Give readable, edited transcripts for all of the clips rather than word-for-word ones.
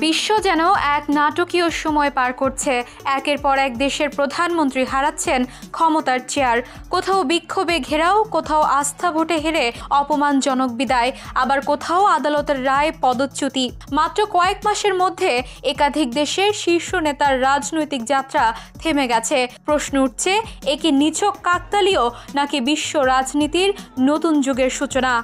বিশ্ব যেন এক নাটকীয় সময় পার করছে। একের পর এক দেশের প্রধানমন্ত্রী হারাচ্ছেন ক্ষমতার চেয়ার। কোথাও বিক্ষোভে ঘেরাও, কোথাও আস্থা ভোটে হেরে অপমানজনক বিদায়, আবার কোথাও আদালতের রায় পদচ্যুতি। মাত্র কয়েক মাসের মধ্যে একাধিক দেশের শীর্ষ নেতার রাজনৈতিক যাত্রা থেমে গেছে। প্রশ্ন উঠছে, এ কি নিছক কাকতালীয় নাকি বিশ্ব রাজনীতির নতুন যুগের সূচনা?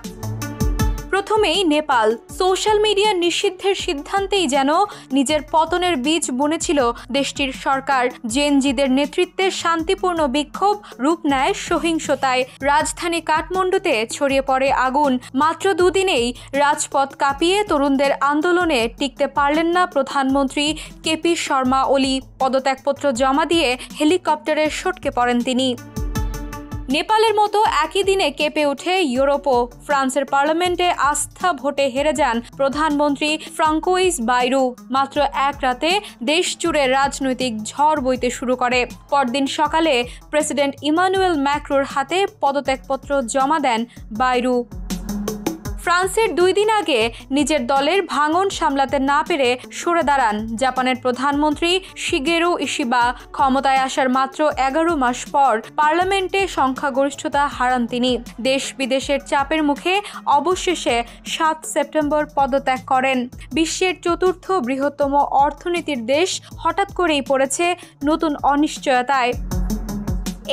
প্রথমেই নেপাল। সোশ্যাল মিডিয়া নিষিদ্ধের সিদ্ধান্তেই যেন নিজের পতনের বীজ বুনেছিল দেশটির সরকার। জেনজিদের নেতৃত্বে শান্তিপূর্ণ বিক্ষোভ রূপ নেয় সহিংসতায়। রাজধানী কাঠমান্ডুতে ছড়িয়ে পড়ে আগুন। মাত্র দুদিনেই রাজপথ কাঁপিয়ে তরুণদের আন্দোলনে টিকতে পারলেন না প্রধানমন্ত্রী কেপি শর্মা ওলি। পদত্যাগপত্র জমা দিয়ে হেলিকপ্টারে সটকে পড়েন তিনি। নেপালের মতো একই দিনে কেঁপে ওঠে ইউরোপও। ফ্রান্সের পার্লামেন্টে আস্থা ভোটে হেরে যান প্রধানমন্ত্রী ফ্রাঙ্কোইজ বাইরু। মাত্র এক রাতে দেশ জুড়ে রাজনৈতিক ঝড় বইতে শুরু করে। পরদিন সকালে প্রেসিডেন্ট ইমানুয়েল ম্যাক্রোর হাতে পদত্যাগপত্র জমা দেন বাইরু। ফ্রান্সের 2 দিন আগে নিজের দলের ভাঙন সামলাতে না পেরে সরে দাঁড়ান জাপানের প্রধানমন্ত্রী শিগেরু ইশিবা। ক্ষমতায় আসার মাত্র 11 মাস পর পার্লামেন্টে সংখ্যাগরিষ্ঠতা হারান তিনি। দেশ বিদেশের চাপের মুখে অবশেষে 7 সেপ্টেম্বর পদত্যাগ করেন। বিশ্বের 4র্থ বৃহত্তম অর্থনীতির দেশ হঠাৎ করেই পড়েছে নতুন অনিশ্চয়তায়।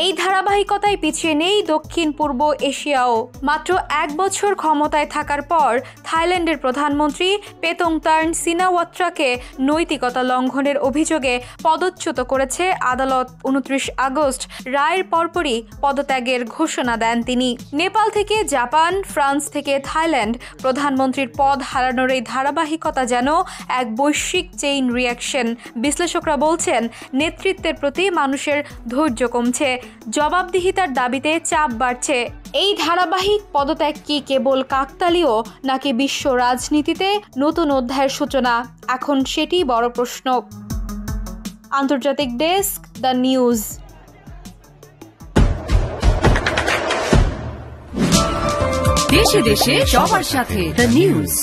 এই ধারাবাহিকতায় পিছিয়ে নেই দক্ষিণ পূর্ব এশিয়াও। মাত্র 1 বছর ক্ষমতায় থাকার পর থাইল্যান্ডের প্রধানমন্ত্রী পেতংতার্ন সিনাওয়াত্রাকে নৈতিকতা লঙ্ঘনের অভিযোগে পদচ্যুত করেছে আদালত। 29 আগস্ট রায়ের পরপরই পদত্যাগের ঘোষণা দেন তিনি। নেপাল থেকে জাপান, ফ্রান্স থেকে থাইল্যান্ড, প্রধানমন্ত্রীর পদ হারানোর এই ধারাবাহিকতা যেন এক বৈশ্বিক চেইন রিয়াকশন। বিশ্লেষকরা বলছেন, নেতৃত্বের প্রতি মানুষের ধৈর্য কমছে, জবাবদিহিতার দাবিতে চাপ বাড়ছে। এই ধারাবাহিক পদত্যাগ কি কেবল কাকতালীয় নাকি বিশ্ব রাজনীতিতে নতুন অধ্যায়ের সূচনা? এখন সেটি বড় প্রশ্ন। আন্তর্জাতিক ডেস্ক, দ্য নিউজ। দেশে দেশে সবার সাথে, দ্য নিউজ।